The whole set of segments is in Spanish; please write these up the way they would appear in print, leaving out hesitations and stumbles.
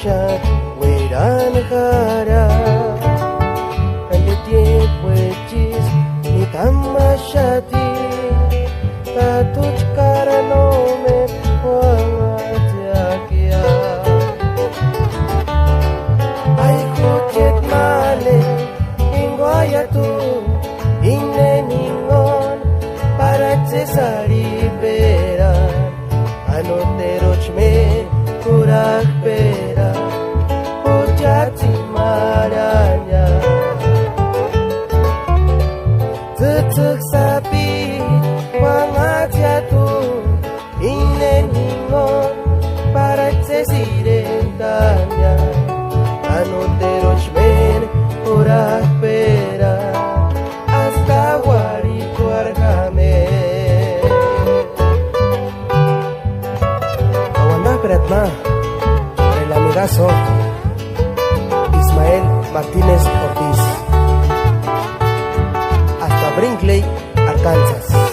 Shat Wiran Hara Kande tiempo echis Ni tamashati Tatuch karanome Wangatiakia Ay kuchet male Ingwaya tu Inne ningon Para cesari pera Anoterochme Kurak pera Ujati maranya Tutuk sapi Wangatiatu Inne ningon Para cesirentanya Anoterochme Kurak pera Hasta wari kuarkame Beratma, el amigazo Ismael Martínez Ortiz, hasta Brinkley, Arkansas.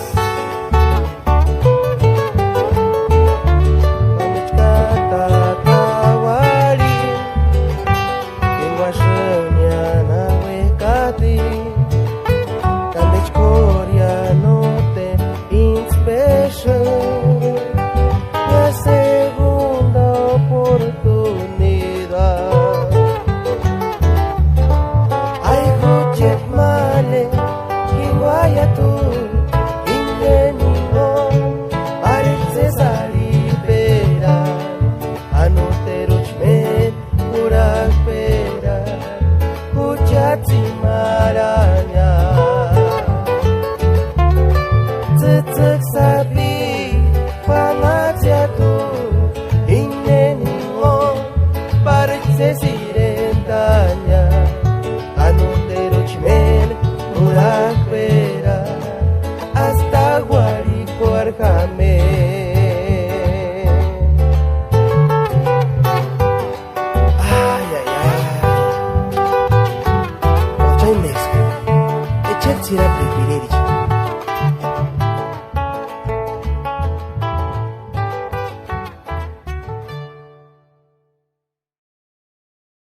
Sira preferirci